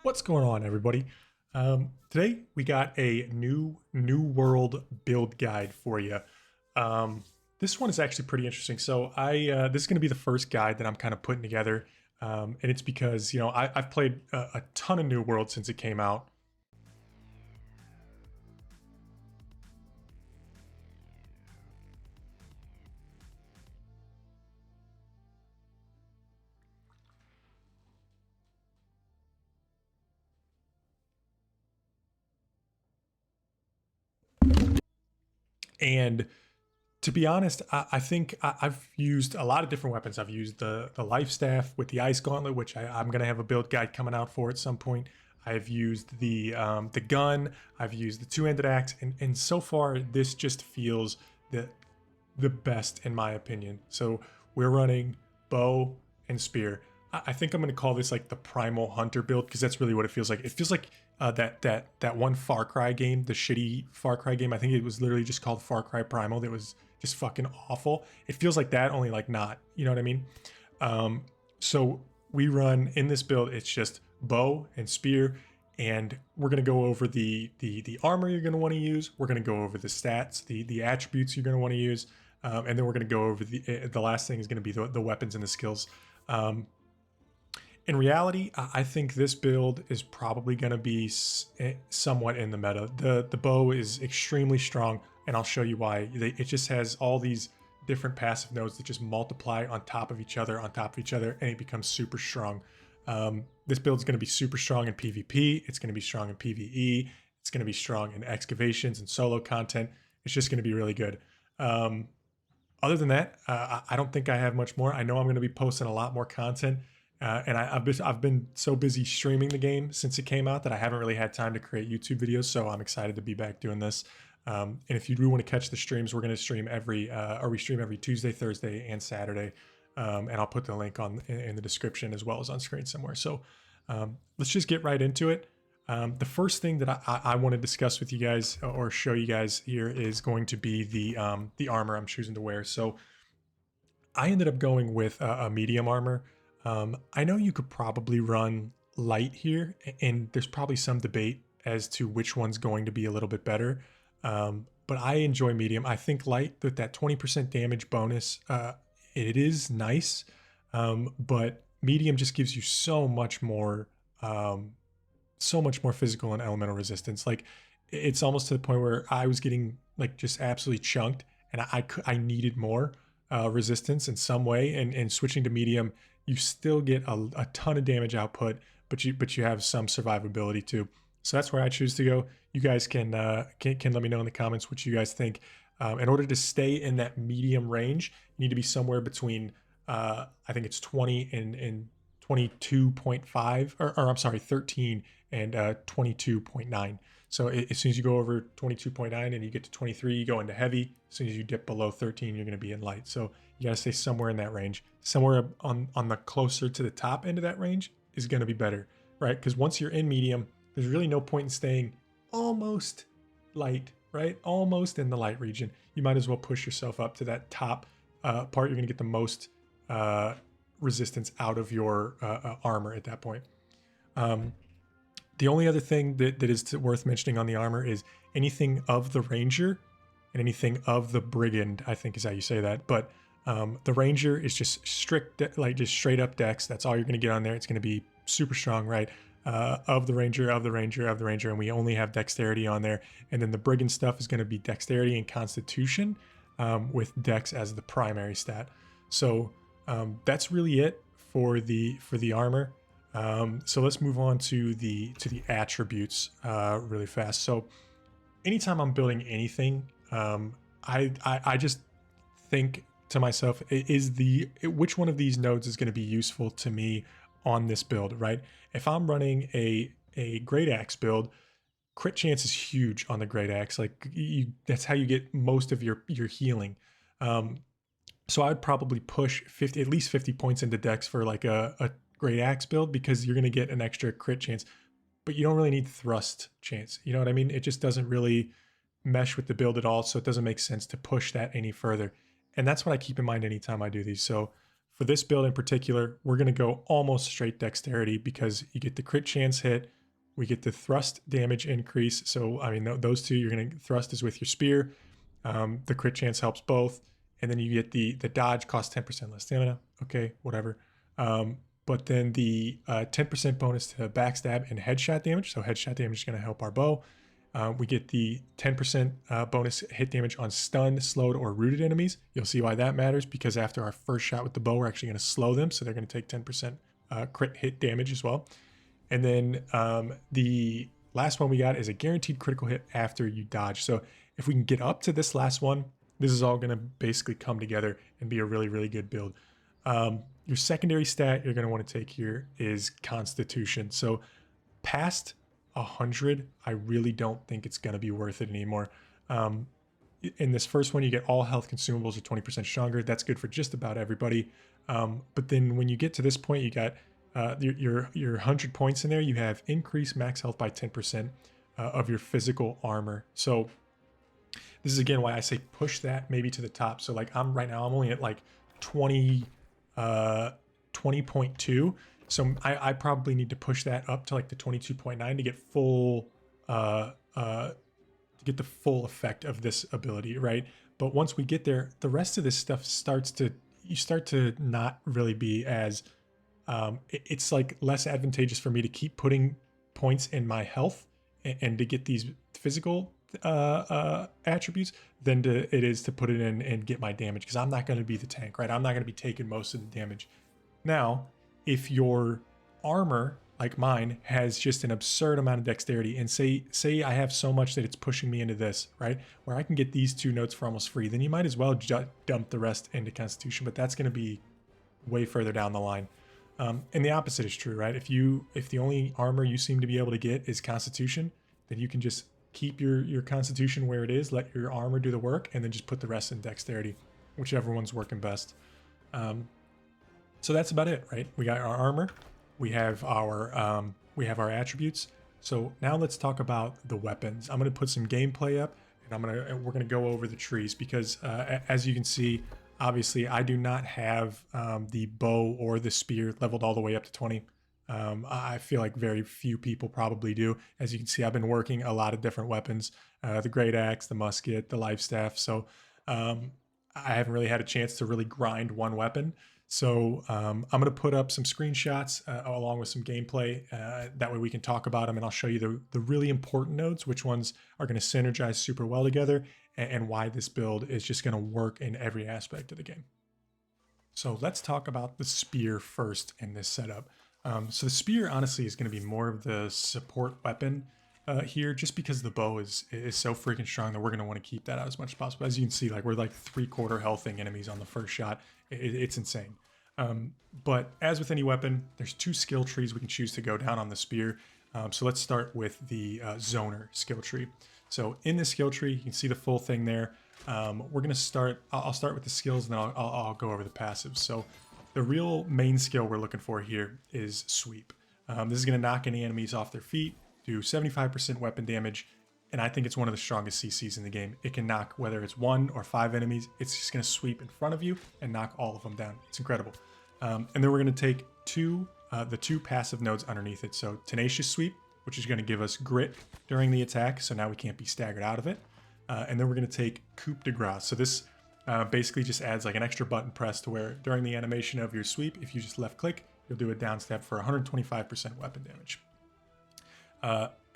What's going on, everybody? Today we got a new world build guide for you. This one is actually pretty interesting. So this is going to be the first guide that I'm kind of putting together, and it's because I've played a ton of New World since it came out. And to be honest, I think I've used a lot of different weapons. I've used the life staff with the ice gauntlet, which I'm going to have a build guide coming out for at some point. I've used the gun. I've used the two-handed axe, and so far this just feels the best in my opinion. So we're running bow and spear. I think I'm going to call this like the Primal Hunter build because that's really what it feels like. It feels like that one Far Cry game, the shitty Far Cry game. I think it was literally just called Far Cry Primal. That was just fucking awful. It feels like that, only like not. You know what I mean? So we run in this build. It's just bow and spear, and we're gonna go over the armor you're gonna want to use. We're gonna go over the stats, the attributes you're gonna want to use, and then we're gonna go over the last thing is gonna be the weapons and the skills. In reality, I think this build is probably going to be somewhat in the meta. The bow is extremely strong, and I'll show you why. It just has all these different passive nodes that just multiply on top of each other, and it becomes super strong. This build is going to be super strong in PvP. It's going to be strong in PvE. It's going to be strong in excavations and solo content. It's just going to be really good. Other than that, I don't think I have much more. I know I'm going to be posting a lot more content. And I've been so busy streaming the game since it came out that I haven't really had time to create YouTube videos. So I'm excited to be back doing this. And if you do want to catch the streams, we're going to stream we stream every Tuesday, Thursday, and Saturday. And I'll put the link in the description as well as on screen somewhere. So let's just get right into it. The first thing that I want to discuss with you guys or show you guys here is going to be the armor I'm choosing to wear. So I ended up going with a medium armor. I know you could probably run light here, and there's probably some debate as to which one's going to be a little bit better. But I enjoy medium. I think light with that 20% damage bonus, it is nice. But medium just gives you so much more physical and elemental resistance. Like it's almost to the point where I was getting like just absolutely chunked, and I needed more resistance in some way. And switching to medium, you still get a ton of damage output, but you have some survivability too. So that's where I choose to go. You guys can let me know in the comments what you guys think. In order to stay in that medium range, you need to be somewhere between I think it's 20 and 22.5, or I'm sorry, 13 and 22.9. So as soon as you go over 22.9 and you get to 23, you go into heavy. As soon as you dip below 13, you're going to be in light. So you got to stay somewhere in that range. Somewhere on the closer to the top end of that range is going to be better, right? Because once you're in medium, there's really no point in staying almost light, right? Almost in the light region. You might as well push yourself up to that top part. You're going to get the most resistance out of your armor at that point. The only other thing that is worth mentioning on the armor is anything of the ranger and anything of the brigand, I think is how you say that. But the ranger is just just straight up dex. That's all you're going to get on there. It's going to be super strong, right? Of the ranger, and we only have dexterity on there. And then the brigand stuff is going to be dexterity and constitution, with dex as the primary stat. So that's really it for the armor. So let's move on to the attributes really fast. So anytime I'm building anything, I just think to myself, which one of these nodes is going to be useful to me on this build, right? If I'm running a great axe build, crit chance is huge on the great axe. Like that's how you get most of your healing. So I'd probably push at least 50 points into dex for like a great axe build, because you're going to get an extra crit chance, but you don't really need thrust chance. You know what I mean? It just doesn't really mesh with the build at all. So it doesn't make sense to push that any further. And that's what I keep in mind anytime I do these. So for this build in particular, we're going to go almost straight dexterity because you get the crit chance hit, we get the thrust damage increase. So, I mean, those two, you're going to thrust is with your spear. The crit chance helps both. And then you get the dodge costs 10% less stamina. Okay, whatever. But then the 10% bonus to backstab and headshot damage. So headshot damage is going to help our bow. We get the 10% bonus hit damage on stunned, slowed, or rooted enemies. You'll see why that matters, because after our first shot with the bow, we're actually going to slow them. So they're going to take 10% crit hit damage as well. And then the last one we got is a guaranteed critical hit after you dodge. So if we can get up to this last one, this is all going to basically come together and be a really, really good build. Your secondary stat you're going to want to take here is Constitution. So past 100, I really don't think it's going to be worth it anymore. In this first one, you get all health consumables are 20% stronger. That's good for just about everybody. But then when you get to this point, you got your 100 points in there. You have increased max health by 10% of your physical armor. So this is again why I say push that maybe to the top. So like right now I'm only at like 20.2. So I probably need to push that up to like the 22.9 to get full to get the full effect of this ability, right? But once we get there, the rest of this stuff you start to not really be as it's like less advantageous for me to keep putting points in my health and to get these physical attributes than it is to put it in and get my damage, because I'm not going to be the tank, right? I'm not going to be taking most of the damage. Now, if your armor, like mine, has just an absurd amount of dexterity, and say I have so much that it's pushing me into this, right, where I can get these 2 notes for almost free, then you might as well dump the rest into Constitution, but that's going to be way further down the line. And the opposite is true, right? If the only armor you seem to be able to get is Constitution, then you can just keep your Constitution where it is, let your armor do the work, and then just put the rest in dexterity, whichever one's working best. So that's about it, right? We got our armor, we have our attributes. So now let's talk about the weapons. I'm going to put some gameplay up, and we're going to go over the trees, because as you can see, obviously I do not have the bow or the spear leveled all the way up to 20. I feel like very few people probably do. As you can see, I've been working a lot of different weapons, the great axe, the musket, the life staff. So I haven't really had a chance to really grind one weapon. So I'm going to put up some screenshots along with some gameplay. That way we can talk about them, and I'll show you the really important nodes, which ones are going to synergize super well together, and why this build is just going to work in every aspect of the game. So let's talk about the spear first in this setup. So the spear honestly is going to be more of the support weapon here, just because the bow is so freaking strong that we're going to want to keep that out as much as possible. As you can see, like we're like 3/4 healthing enemies on the first shot. It's insane. But as with any weapon, there's 2 skill trees we can choose to go down on the spear. So let's start with the zoner skill tree. So in this skill tree, you can see the full thing there. We're going to start, I'll start with the skills, and then I'll go over the passives. So the real main skill we're looking for here is sweep. This is going to knock any enemies off their feet, do 75% weapon damage, and I think it's one of the strongest CCs in the game. It can knock whether it's 1 or 5 enemies. It's just going to sweep in front of you and knock all of them down. It's incredible. And then we're going to take the 2 passive nodes underneath it. So Tenacious Sweep, which is going to give us grit during the attack, so now we can't be staggered out of it. And then we're going to take Coup de Grace. So this basically just adds like an extra button press to where during the animation of your sweep, if you just left click, you'll do a down step for 125% weapon damage.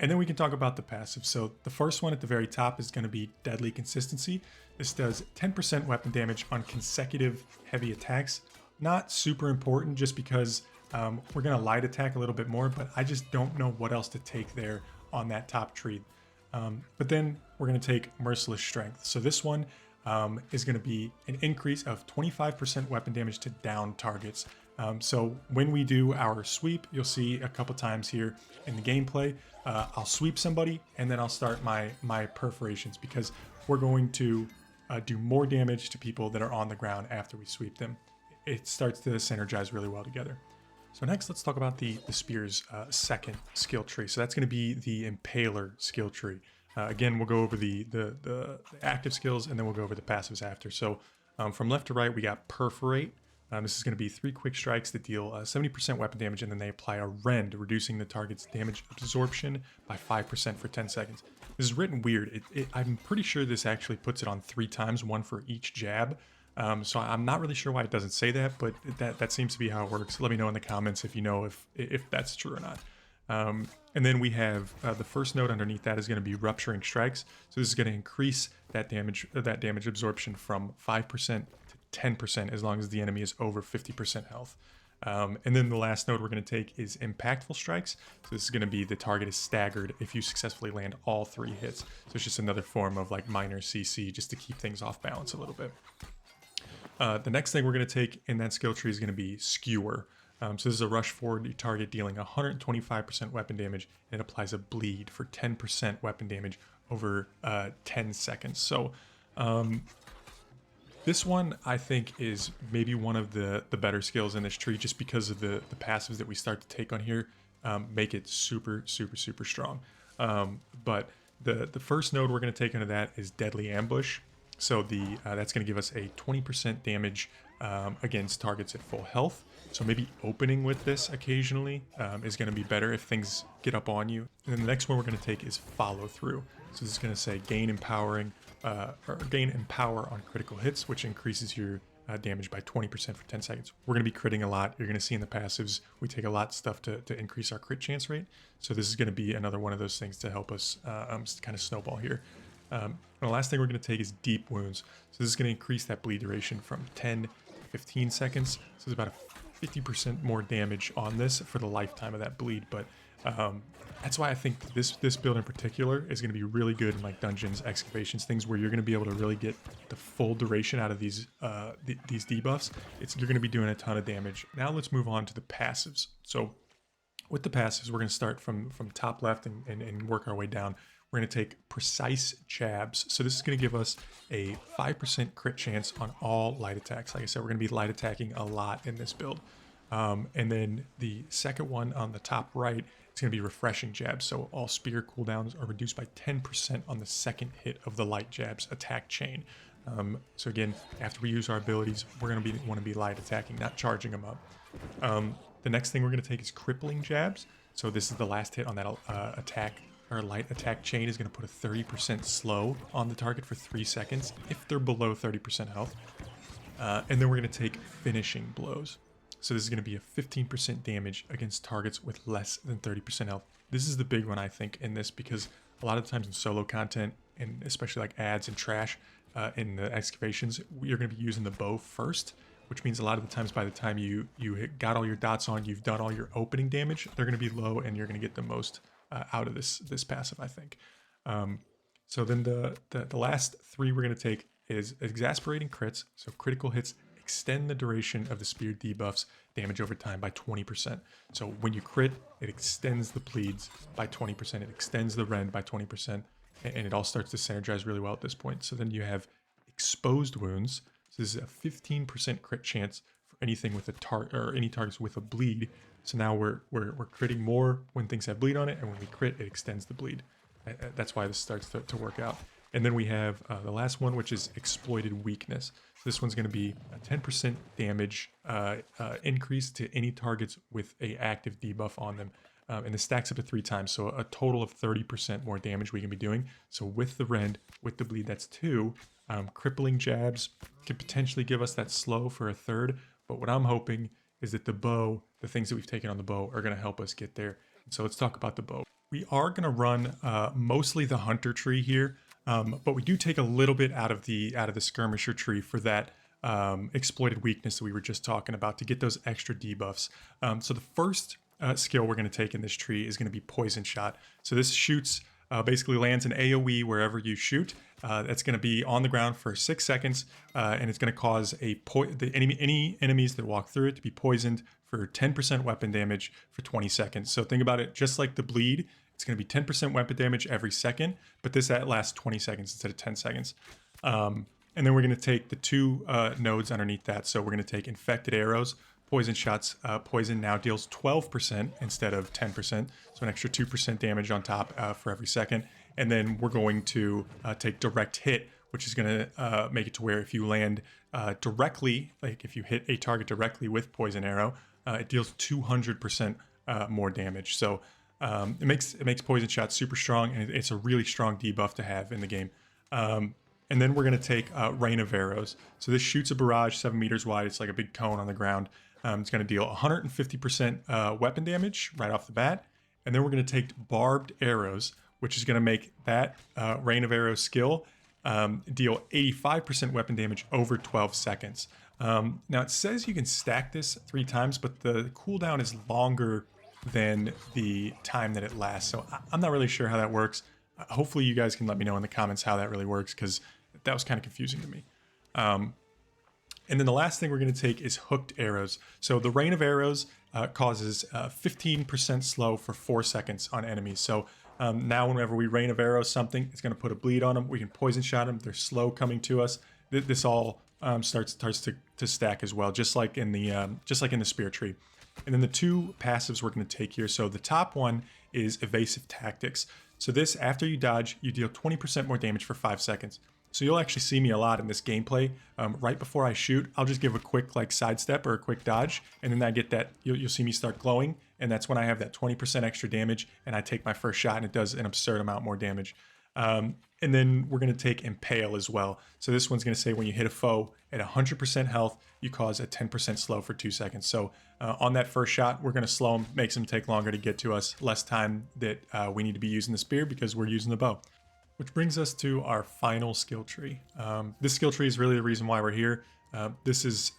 And then we can talk about the passive. So the first one at the very top is going to be Deadly Consistency. This does 10% weapon damage on consecutive heavy attacks. Not super important, just because we're going to light attack a little bit more, but I just don't know what else to take there on that top tree. But then we're going to take Merciless Strength. So this one is going to be an increase of 25% weapon damage to down targets. So when we do our sweep, you'll see a couple times here in the gameplay, I'll sweep somebody and then I'll start my perforations, because we're going to do more damage to people that are on the ground after we sweep them. It starts to synergize really well together. So next, let's talk about the spear's second skill tree. So that's going to be the Impaler skill tree. Again, we'll go over the active skills, and then we'll go over the passives after. So from left to right, we got Perforate, This is going to be 3 quick strikes that deal 70% weapon damage, and then they apply a rend, reducing the target's damage absorption by 5% for 10 seconds. This is written weird. I'm pretty sure this actually puts it on 3 times, 1 for each jab. So I'm not really sure why it doesn't say that, but that seems to be how it works. Let me know in the comments if you know if that's true or not. And then we have the first node underneath that is going to be Rupturing Strikes. So this is going to increase that damage absorption from 5% to 10% as long as the enemy is over 50% health. And then the last node we're going to take is Impactful Strikes. So this is going to be the target is staggered if you successfully land all 3 hits. So it's just another form of like minor CC just to keep things off balance a little bit. The next thing we're going to take in that skill tree is going to be Skewer. So this is a rush forward target dealing 125% weapon damage, and it applies a bleed for 10% weapon damage over 10 seconds. So this one I think is maybe one of the better skills in this tree, just because of the passives that we start to take on here make it super strong. But the first node we're going to take into that is Deadly Ambush. So that's going to give us a 20% damage against targets at full health. So maybe opening with this occasionally is going to be better if things get up on you. And then the next one we're going to take is Follow Through. So this is going to say gain Empower on critical hits, which increases your damage by 20% for 10 seconds. We're going to be critting a lot. You're going to see in the passives, we take a lot of stuff to increase our crit chance rate. So this is going to be another one of those things to help us kind of snowball here. And the last thing we're going to take is Deep Wounds. So this is going to increase that bleed duration from 10 to 15 seconds. So there's about a 50% more damage on this for the lifetime of that bleed. But that's why I think this build in particular is going to be really good in like dungeons, excavations, things where you're going to be able to really get the full duration out of these debuffs. You're going to be doing a ton of damage. Now let's move on to the passives. So with the passives, we're going to start from top left and work our way down. We're going to take Precise Jabs. So this is going to give us a 5% crit chance on all light attacks. Like I said, we're going to be light attacking a lot in this build. And then the second one on the top right is going to be Refreshing Jabs. So all spear cooldowns are reduced by 10% on the second hit of the light jabs attack chain. So again, after we use our abilities, we're going to want to be light attacking, not charging them up. The next thing we're going to take is Crippling Jabs. So this is the last hit on that attack. Our light attack chain is going to put a 30% slow on the target for 3 seconds if they're below 30% health. And then we're going to take Finishing Blows. So this is going to be a 15% damage against targets with less than 30% health. This is the big one, I think, in this, because a lot of times in solo content, and especially like ads and trash in the excavations, you're going to be using the bow first, which means a lot of the times by the time you got all your dots on, you've done all your opening damage, they're going to be low and you're going to get the most out of this passive, I think. So then the last 3 we're going to take is Exasperating Crits. So critical hits extend the duration of the spear debuffs damage over time by 20%. So when you crit, it extends the bleeds by 20%. It extends the rend by 20%, and it all starts to synergize really well at this point. So then you have Exposed Wounds. So this is a 15% crit chance for anything with a target or any targets with a bleed. So now we're critting more when things have bleed on it, and when we crit, it extends the bleed. That's why this starts to work out. And then we have the last one, which is Exploited Weakness. So this one's going to be a 10% damage increase to any targets with a active debuff on them. And this stacks up to 3 times, so a total of 30% more damage we can be doing. So with the rend, with the bleed, that's 2. Crippling Jabs could potentially give us that slow for a 3rd, but what I'm hoping is that the bow, the things that we've taken on the bow, are going to help us get there. So let's talk about the bow. We are going to run mostly the Hunter tree here, but we do take a little bit out of the Skirmisher tree for that exploited weakness that we were just talking about to get those extra debuffs. So the first skill we're going to take in this tree is going to be Poison Shot. So this shoots, basically lands an AoE wherever you shoot. That's going to be on the ground for 6 seconds, and it's going to cause any enemies that walk through it to be poisoned for 10% weapon damage for 20 seconds. So think about it just like the bleed. It's going to be 10% weapon damage every second, but this lasts 20 seconds instead of 10 seconds. And then we're going to take the 2 nodes underneath that. So we're going to take Infected Arrows. Poison Shots, poison now deals 12% instead of 10%, so an extra 2% damage on top for every second. And then we're going to take Direct Hit, which is going to make it to where if you land directly, like if you hit a target directly with poison arrow, it deals 200% more damage. So it makes poison shots super strong, and it's a really strong debuff to have in the game. And then we're going to take Rain of Arrows. So this shoots a barrage 7 meters wide. It's like a big cone on the ground. It's going to deal 150% weapon damage right off the bat. And then we're going to take Barbed Arrows, which is going to make that Rain of Arrows skill deal 85% weapon damage over 12 seconds. Now it says you can stack this 3 times, but the cooldown is longer than the time that it lasts. So I'm not really sure how that works. Hopefully you guys can let me know in the comments how that really works, because that was kind of confusing to me. And then the last thing we're going to take is Hooked Arrows. So the Rain of Arrows causes 15% slow for 4 seconds on enemies. So now whenever we Rain of Arrows something, it's going to put a bleed on them. We can poison shot them. They're slow coming to us. This all starts to stack as well, just like in the Spear Tree. And then the 2 passives we're going to take here. So the top one is Evasive Tactics. So this, after you dodge, you deal 20% more damage for 5 seconds. So you'll actually see me a lot in this gameplay. Right before I shoot, I'll just give a quick like sidestep or a quick dodge, and then I get that, you'll see me start glowing, and that's when I have that 20% extra damage, and I take my first shot, and it does an absurd amount more damage. And then we're going to take Impale as well. So this one's going to say when you hit a foe at 100% health, you cause a 10% slow for 2 seconds. So on that first shot, we're going to slow them, makes them take longer to get to us, less time that we need to be using the spear because we're using the bow. Which brings us to our final skill tree. This skill tree is really the reason why we're here. This is,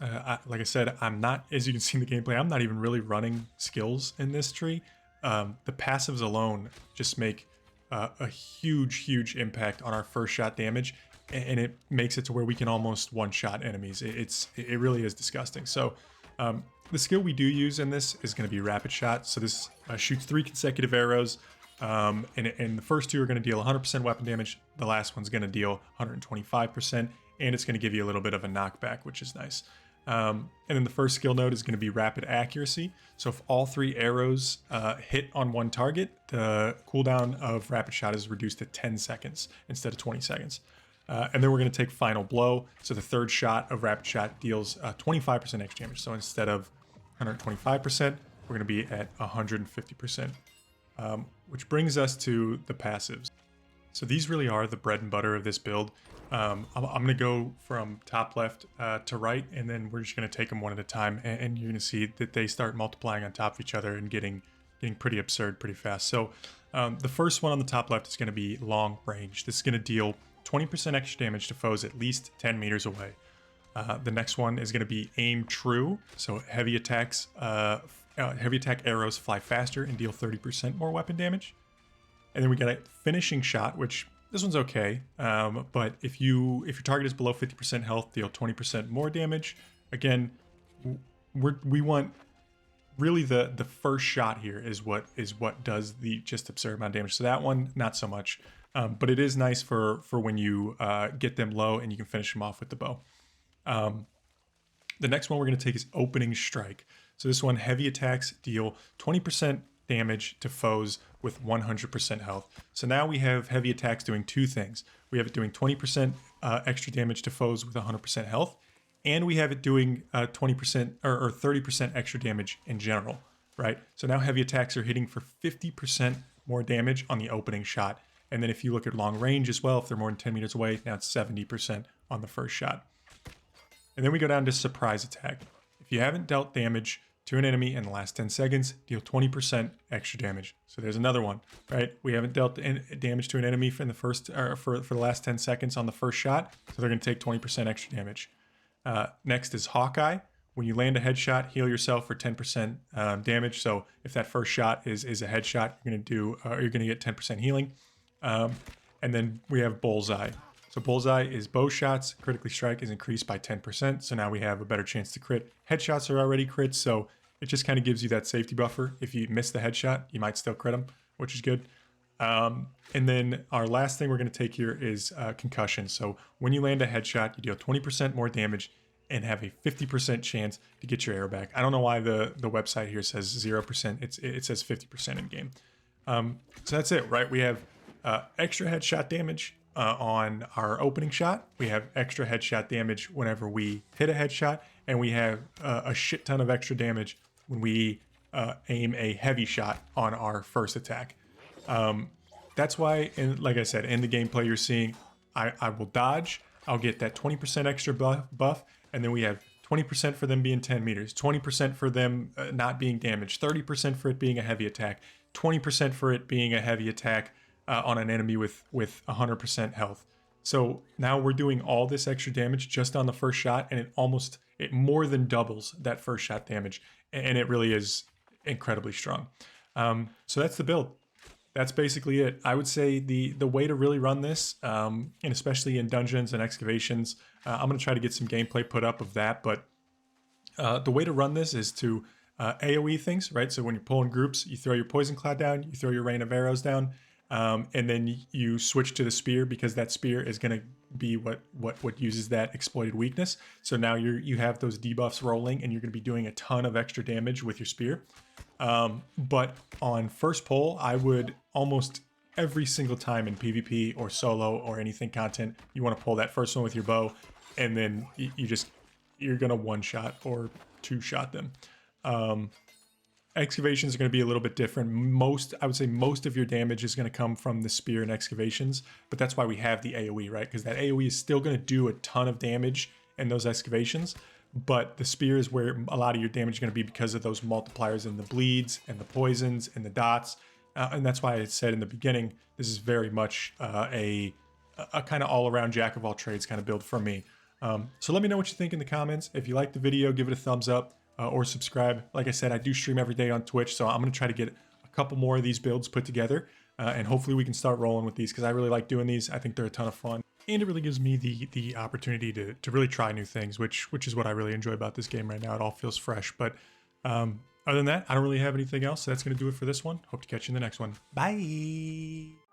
like I said, I'm not, as you can see in the gameplay, I'm not even really running skills in this tree. The passives alone just make a huge impact on our first shot damage, and it makes it to where we can almost one-shot enemies. It really is disgusting. So the skill we do use in this is going to be Rapid Shot. So this shoots 3 consecutive arrows. And the first 2 are going to deal 100% weapon damage. The last one's going to deal 125%, and it's going to give you a little bit of a knockback, which is nice. And then the first skill node is going to be Rapid Accuracy. So if all 3 arrows hit on one target, the cooldown of Rapid Shot is reduced to 10 seconds instead of 20 seconds. And then we're going to take Final Blow. So the third shot of Rapid Shot deals 25% extra damage. So instead of 125%, we're going to be at 150%. Which brings us to the passives. So these really are the bread and butter of this build. I'm going to go from top left to right, and then we're just going to take them one at a time, and you're going to see that they start multiplying on top of each other and getting pretty absurd pretty fast. So the first one on the top left is going to be Long Range. This is going to deal 20% extra damage to foes at least 10 meters away. The next one is going to be Aim True. So heavy attack arrows fly faster and deal 30% more weapon damage. And then we got a Finishing Shot, which this one's okay. But if your target is below 50% health, deal 20% more damage. Again, we want really the first shot here is what does the just absurd amount of damage. So that one, not so much. But it is nice for when you get them low and you can finish them off with the bow. The next one we're going to take is Opening Strike. So this one, heavy attacks deal 20% damage to foes with 100% health. So now we have heavy attacks doing 2 things. We have it doing 20% extra damage to foes with 100% health, and we have it doing 20% or 30% extra damage in general, right? So now heavy attacks are hitting for 50% more damage on the opening shot. And then if you look at long range as well, if they're more than 10 meters away, now it's 70% on the first shot. And then we go down to Surprise Attack. If you haven't dealt damage to an enemy in the last 10 seconds, deal 20% extra damage. So there's another one, right? We haven't dealt damage to an enemy for the last 10 seconds on the first shot, so they're going to take 20% extra damage. Next is Hawkeye. When you land a headshot, heal yourself for 10% damage. So if that first shot is a headshot, you're going to get 10% healing. And then we have Bullseye. So Bullseye is bow shots. Critically strike is increased by 10%. So now we have a better chance to crit. Headshots are already crits, so it just kind of gives you that safety buffer. If you miss the headshot, you might still crit them, which is good. And then our last thing we're going to take here is Concussion. So when you land a headshot, you deal 20% more damage and have a 50% chance to get your arrow back. I don't know why the website here says 0%. It says 50% in game. So that's it, right? We have extra headshot damage on our opening shot. We have extra headshot damage whenever we hit a headshot, and we have a shit ton of extra damage when we aim a heavy shot on our first attack. That's why, like I said, in the gameplay you're seeing, I will dodge, I'll get that 20% extra buff, and then we have 20% for them being 10 meters, 20% for them not being damaged, 30% for it being a heavy attack, 20% for it being a heavy attack on an enemy with 100% health. So now we're doing all this extra damage just on the first shot, and it more than doubles that first shot damage, and it really is incredibly strong. So that's the build. That's basically it. I would say the way to really run this, and especially in dungeons and excavations, I'm going to try to get some gameplay put up of that, but the way to run this is to AoE things, right? So when you're pulling groups, you throw your poison cloud down, you throw your rain of arrows down, and then you switch to the spear, because that spear is going to be what uses that exploited weakness. So now you have those debuffs rolling, and you're going to be doing a ton of extra damage with your spear. But on first pull, I would almost every single time in PvP or solo or anything content, you want to pull that first one with your bow, and then you're gonna one shot or two shot them. Excavations are going to be a little bit different. I would say most of your damage is going to come from the spear and excavations, but that's why we have the AoE, right? Because that AoE is still going to do a ton of damage in those excavations, but the spear is where a lot of your damage is going to be, because of those multipliers and the bleeds and the poisons and the dots. And that's why I said in the beginning, this is very much a kind of all-around jack of all trades kind of build for me. So let me know what you think in the comments. If you like the video, give it a thumbs up or subscribe. Like I said, I do stream every day on Twitch, so I'm going to try to get a couple more of these builds put together, and hopefully we can start rolling with these, because I really like doing these. I think they're a ton of fun, and it really gives me the opportunity to really try new things, which is what I really enjoy about this game right now. It all feels fresh. But other than that, I don't really have anything else. So that's going to do it for this one. Hope to catch you in the next one. Bye.